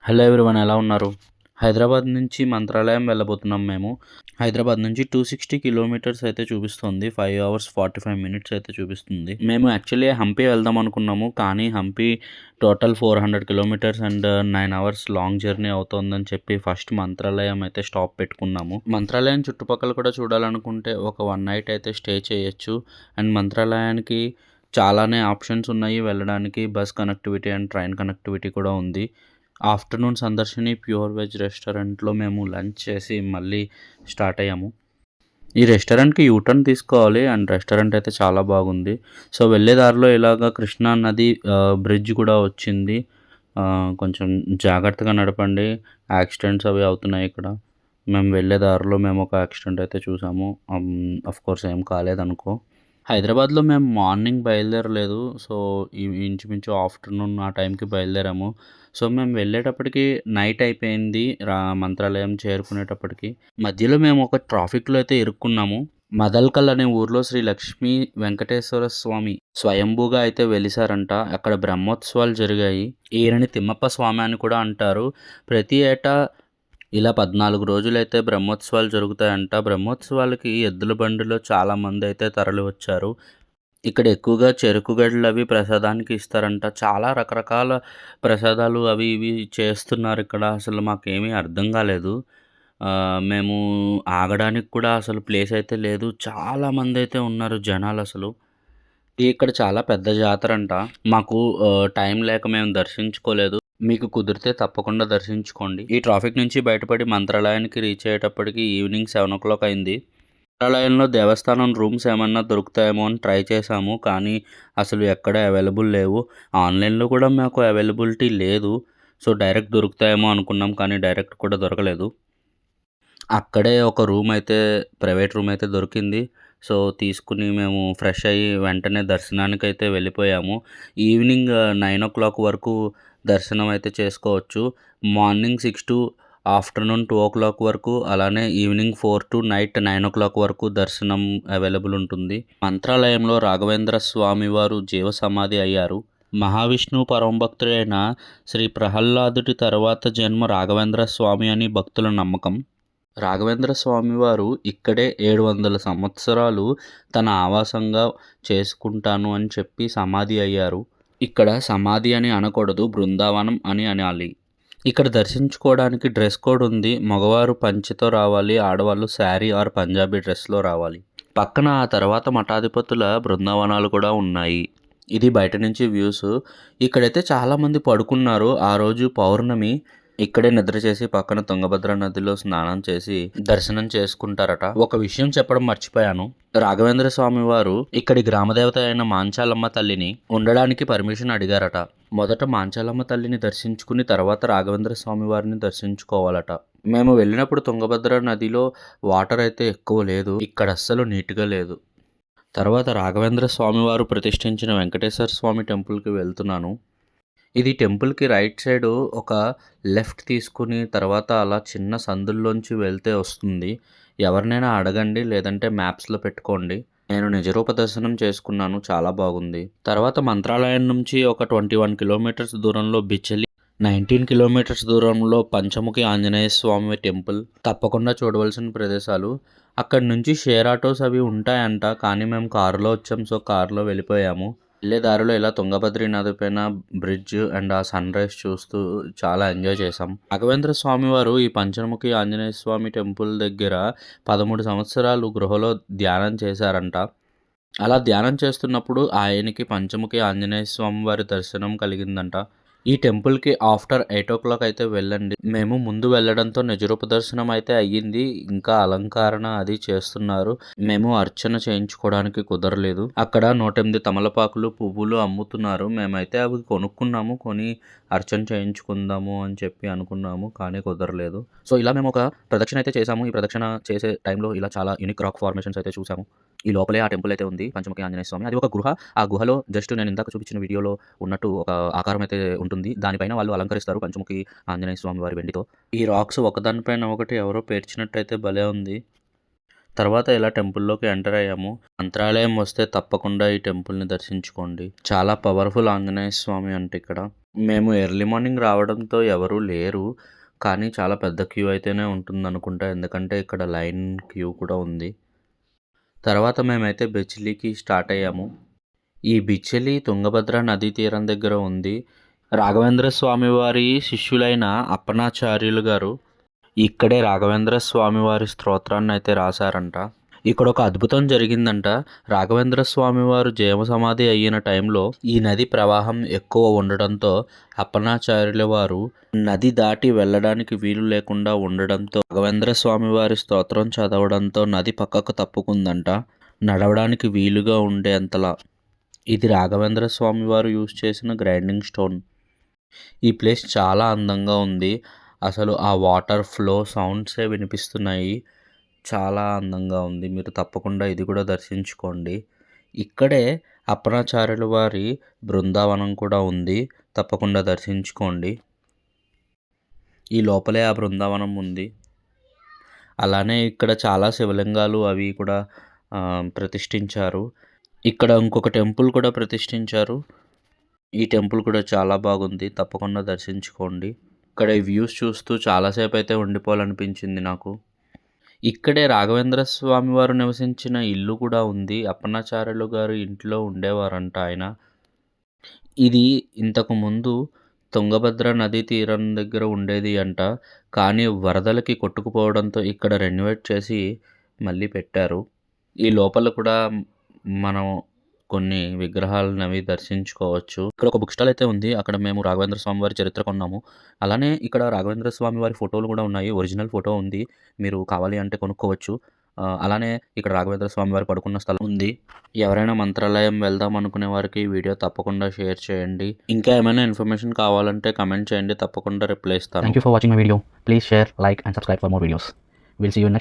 Hello everyone, ఎలా ఉన్నారు? హైదరాబాద్ నుంచి మంత్రాలయం వెళ్ళబోతున్నాం మేము. హైదరాబాద్ నుంచి 260 కిలోమీటర్స్ అయితే చూపిస్తుంది. 5 అవర్స్ 45 మినిట్స్ అయితే చూపిస్తుంది. మేము యాక్చువల్లీ హంపి వెళ్దాం అనుకున్నాము, కానీ Hampi total 400 kilometres and 9 hours long journey అవుతుందని చెప్పి ఫస్ట్ మంత్రాలయం అయితే స్టాప్ పెట్టుకున్నాము. మంత్రాలయం చుట్టుపక్కల కూడా చూడాలనుకుంటే ఒక 1 నైట్ అయితే స్టే చేయొచ్చు. అండ్ మంత్రాలయానికి చాలానే ఆప్షన్స్ ఉన్నాయి వెళ్ళడానికి. Bus connectivity and train connectivity కూడా ఉంది. ఆఫ్టర్నూన్ సందర్శిని ప్యూర్ వెజ్ రెస్టారెంట్లో మేము లంచ్ చేసి మళ్ళీ స్టార్ట్ అయ్యాము. ఈ రెస్టారెంట్కి యూటర్న్ తీసుకోవాలి అండ్ రెస్టారెంట్ అయితే చాలా బాగుంది. సో వెళ్ళే దారిలో ఇలాగ కృష్ణా నది బ్రిడ్జ్ కూడా వచ్చింది. కొంచెం జాగ్రత్తగా నడపండి, యాక్సిడెంట్స్ అవి అవుతున్నాయి ఇక్కడ. మేము వెళ్ళే దారిలో మేము ఒక యాక్సిడెంట్ అయితే చూసాము. కోర్స్ ఏం కాలేదనుకో. హైదరాబాద్లో మేము మార్నింగ్ బయలుదేరలేదు. సో ఇంచుమించు ఆఫ్టర్నూన్ ఆ టైంకి బయలుదేరాము. సో మేము వెళ్ళేటప్పటికి నైట్ అయిపోయింది. మంత్రాలయం చేరుకునేటప్పటికి మధ్యలో మేము ఒక ట్రాఫిక్లో అయితే ఇరుక్కున్నాము. మదల్కల్ అనే ఊర్లో శ్రీ లక్ష్మీ వెంకటేశ్వర స్వామి స్వయంభూగా అయితే వెలిసారంట. అక్కడ బ్రహ్మోత్సవాలు జరిగాయి. ఈయనని తిమ్మప్ప స్వామి అని కూడా అంటారు. ప్రతి ఏటా ఇలా 14 రోజులైతే బ్రహ్మోత్సవాలు జరుగుతాయంట. బ్రహ్మోత్సవాలకి ఎద్దుల బండిలో చాలామంది అయితే తరలి వచ్చారు. ఇక్కడ ఎక్కువగా చెరుకు గడలు అవి ప్రసాదానికి ఇస్తారంట. చాలా రకరకాల ప్రసాదాలు అవి ఇవి చేస్తున్నారు ఇక్కడ. అసలు మాకేమీ అర్థం కాలేదు. మేము ఆగడానికి కూడా అసలు ప్లేస్ అయితే లేదు. చాలామంది అయితే ఉన్నారు జనాలు అసలు. ఇక్కడ చాలా పెద్ద జాతరంట. మాకు టైం లేక మేము దర్శించుకోలేదు. మీకు కుదిరితే తప్పకుండా దర్శించుకోండి. ఈ ట్రాఫిక్ నుంచి బయటపడి మంత్రాలయానికి రీచ్ అయ్యేటప్పటికి ఈవినింగ్ 7:00 అయింది. మంత్రాలయంలో దేవస్థానం రూమ్స్ ఏమన్నా దొరుకుతాయేమో అని ట్రై చేశాము, కానీ అసలు ఎక్కడ అవైలబుల్ లేవు. ఆన్లైన్లో కూడా మాకు అవైలబిలిటీ లేదు. సో డైరెక్ట్ దొరుకుతాయేమో అనుకున్నాం, కానీ డైరెక్ట్ కూడా దొరకలేదు. అక్కడే ఒక రూమ్ అయితే, ప్రైవేట్ రూమ్ అయితే దొరికింది. సో తీసుకుని మేము ఫ్రెష్ అయ్యి వెంటనే దర్శనానికి అయితే వెళ్ళిపోయాము. ఈవినింగ్ 9:00 వరకు దర్శనం అయితే చేసుకోవచ్చు. మార్నింగ్ 6 టు ఆఫ్టర్నూన్ 2:00 వరకు, అలానే ఈవినింగ్ 4 టు నైట్ 9:00 వరకు దర్శనం అవైలబుల్ ఉంటుంది. మంత్రాలయంలో రాఘవేంద్ర స్వామి వారు జీవ సమాధి అయ్యారు. మహావిష్ణువు పరమభక్తుడైన శ్రీ ప్రహ్లాదుడి తర్వాత జన్మ రాఘవేంద్ర స్వామి అని భక్తుల నమ్మకం. రాఘవేంద్ర స్వామివారు ఇక్కడే 700 సంవత్సరాలు తన ఆవాసంగా చేసుకుంటాను అని చెప్పి సమాధి అయ్యారు. ఇక్కడ సమాధి అని అనకూడదు, బృందావనం అని అనాలి. ఇక్కడ దర్శించుకోవడానికి డ్రెస్ కోడ్ ఉంది. మగవారు పంచెతో రావాలి, ఆడవాళ్ళు శారీ ఆర్ పంజాబీ డ్రెస్లో రావాలి. పక్కన ఆ తర్వాత మఠాధిపతుల బృందావనాలు కూడా ఉన్నాయి. ఇది బయట నుంచి వ్యూస్. ఇక్కడైతే చాలామంది పడుకున్నారు. ఆ రోజు పౌర్ణమి. ఇక్కడే నిద్ర చేసి పక్కన తుంగభద్ర నదిలో స్నానం చేసి దర్శనం చేసుకుంటారట. ఒక విషయం చెప్పడం మర్చిపోయాను. రాఘవేంద్ర స్వామి వారు ఇక్కడి గ్రామదేవత అయిన మాంచాలమ్మ తల్లిని ఉండడానికి పర్మిషన్ అడిగారట. మొదట మాంచాలమ్మ తల్లిని దర్శించుకుని తర్వాత రాఘవేంద్ర స్వామి వారిని దర్శించుకోవాలట. మేము వెళ్ళినప్పుడు తుంగభద్ర నదిలో వాటర్ అయితే ఎక్కువ లేదు. ఇక్కడ అస్సలు నీట్గా లేదు. తర్వాత రాఘవేంద్ర స్వామి వారు ప్రతిష్ఠించిన వెంకటేశ్వర స్వామి టెంపుల్కి వెళ్తున్నాను. ఇది టెంపుల్కి రైట్ సైడ్ ఒక లెఫ్ట్ తీసుకుని తర్వాత అలా చిన్న సందుల్లోంచి వెళ్తే వస్తుంది. ఎవరినైనా అడగండి, లేదంటే మ్యాప్స్లో పెట్టుకోండి. నేను నిజరూప దర్శనం చేసుకున్నాను, చాలా బాగుంది. తర్వాత మంత్రాలయం నుంచి ఒక 21 కిలోమీటర్స్ దూరంలో బిచలి, 19 కిలోమీటర్స్ దూరంలో పంచముఖి ఆంజనేయ స్వామి టెంపుల్ తప్పకుండా చూడవలసిన ప్రదేశాలు. అక్కడి నుంచి షేర్ ఆటోస్ అవి ఉంటాయంట, కానీ మేము కారులో వచ్చాం. సో కారులో వెళ్ళిపోయాము. వెళ్ళే దారిలో ఇలా తుంగభద్రి నది పైన బ్రిడ్జ్ అండ్ ఆ సన్ రైజ్ చూస్తూ చాలా ఎంజాయ్ చేసాం. రాఘవేంద్ర స్వామి వారు ఈ పంచముఖి ఆంజనేయ స్వామి టెంపుల్ దగ్గర 13 సంవత్సరాలు గృహలో ధ్యానం చేశారంట. అలా ధ్యానం చేస్తున్నప్పుడు ఆయనకి పంచముఖి ఆంజనేయ స్వామి వారి దర్శనం కలిగిందంట. ఈ టెంపుల్కి ఆఫ్టర్ 8:00 అయితే వెళ్ళండి. మేము ముందు వెళ్ళడంతో నిజరూప దర్శనం అయితే అయ్యింది. ఇంకా అలంకరణ అది చేస్తున్నారు. మేము అర్చన చేయించుకోవడానికి కుదరలేదు. అక్కడ 108 తమలపాకులు పువ్వులు అమ్ముతున్నారు. మేమైతే అవి కొనుక్కున్నాము. కొని అర్చన చేయించుకుందాము అని చెప్పి అనుకున్నాము, కానీ కుదరలేదు. సో ఇలా మేము ఒక ప్రదక్షిణ అయితే చేసాము. ఈ ప్రదక్షిణ చేసే టైంలో ఇలా చాలా యూనిక్ రాక్ ఫార్మేషన్స్ అయితే చూసాము. ఈ లోపలే ఆ టెంపుల్ అయితే ఉంది, పంచముఖి ఆంజనేయ స్వామి. అది ఒక గుహ. ఆ గుహలో జస్ట్ నేను ఇందాక చూపించిన వీడియోలో ఉన్నట్టు ఒక ఆకారం అయితే ఉంటుంది. దానిపైన వాళ్ళు అలంకరిస్తారు పంచముఖి ఆంజనేయ స్వామి వారి వెండితో. ఈ రాక్స్ ఒకదానిపైన ఒకటి ఎవరో పేర్చినట్టయితే భలే ఉంది. తర్వాత ఇలా టెంపుల్లోకి ఎంటర్ అయ్యాము. మంత్రాలయం వస్తే తప్పకుండా ఈ టెంపుల్ని దర్శించుకోండి. చాలా పవర్ఫుల్ ఆంజనేయ స్వామి అంటే ఇక్కడ. మేము ఎర్లీ మార్నింగ్ రావడంతో ఎవరూ లేరు. కానీ చాలా పెద్ద క్యూ అయితేనే ఉంటుందనుకుంటా. ఎందుకంటే ఇక్కడ లైన్ క్యూ కూడా ఉంది. తర్వాత మేమైతే బెచిలీకి స్టార్ట్ అయ్యాము. ఈ బిచెలి తుంగభద్ర నదీ తీరం దగ్గర ఉంది. రాఘవేంద్ర స్వామి వారి శిష్యులైన అప్పనాచార్యులు గారు ఇక్కడే రాఘవేంద్ర స్వామి వారి స్తోత్రాన్ని అయితే రాశారంట. ఇక్కడ ఒక అద్భుతం జరిగిందంట. రాఘవేంద్ర స్వామి వారు జీవ సమాధి అయిన టైంలో ఈ నది ప్రవాహం ఎక్కువ ఉండడంతో అప్పనాచార్యుల వారు నది దాటి వెళ్ళడానికి వీలు లేకుండా ఉండడంతో రాఘవేంద్ర స్వామి వారి స్తోత్రం చదవడంతో నది పక్కకు తప్పుకుందంట, నడవడానికి వీలుగా ఉండేంతలా. ఇది రాఘవేంద్ర స్వామి వారు యూజ్ చేసిన గ్రైండింగ్ స్టోన్. ఈ ప్లేస్ చాలా అందంగా ఉంది. అసలు ఆ వాటర్ ఫ్లో సౌండ్సే వినిపిస్తున్నాయి. చాలా అందంగా ఉంది. మీరు తప్పకుండా ఇది కూడా దర్శించుకోండి. ఇక్కడే అప్పనాచార్యుల వారి బృందావనం కూడా ఉంది. తప్పకుండా దర్శించుకోండి. ఈ లోపలే ఆ బృందావనం ఉంది. అలానే ఇక్కడ చాలా శివలింగాలు అవి కూడా ప్రతిష్ఠించారు. ఇక్కడ ఇంకొక టెంపుల్ కూడా ప్రతిష్ఠించారు. ఈ టెంపుల్ కూడా చాలా బాగుంది. తప్పకుండా దర్శించుకోండి. ఇక్కడ ఈ వ్యూస్ చూస్తూ చాలాసేపు అయితే ఉండిపోవాలనిపించింది నాకు. ఇక్కడే రాఘవేంద్ర స్వామి వారు నివసించిన ఇల్లు కూడా ఉంది. అప్పనాచార్యులు గారు ఇంట్లో ఉండేవారంట ఆయన. ఇది ఇంతకు ముందు తుంగభద్ర నదీ తీరం దగ్గర ఉండేది అంట. కానీ వరదలకి కొట్టుకుపోవడంతో ఇక్కడ రెనోవేట్ చేసి మళ్ళీ పెట్టారు. ఈ లోపల కూడా మనం కొన్ని విగ్రహాలనవి దర్శించుకోవచ్చు. ఇక్కడ ఒక బుక్ స్టాల్ అయితే ఉంది. అక్కడ మేము రాఘవేంద్ర స్వామి వారి చరిత్ర కొన్నాము. అలానే ఇక్కడ రాఘవేంద్ర స్వామి వారి ఫోటోలు కూడా ఉన్నాయి. ఒరిజినల్ ఫోటో ఉంది. మీరు కావాలి అంటే కొనుక్కోవచ్చు. అలానే ఇక్కడ రాఘవేంద్ర స్వామి వారు పడుకున్న స్థలం ఉంది. ఎవరైనా మంత్రాలయం వెళ్దాం అనుకునే వారికి ఈ వీడియో తప్పకుండా షేర్ చేయండి. ఇంకా ఏమైనా ఇన్ఫర్మేషన్ కావాలంటే కమెంట్ చేయండి. తప్పకుండా రిప్లై ఇస్తాను. Thank you for watching my video. Please share, like and subscribe for more videos. We'll see you in next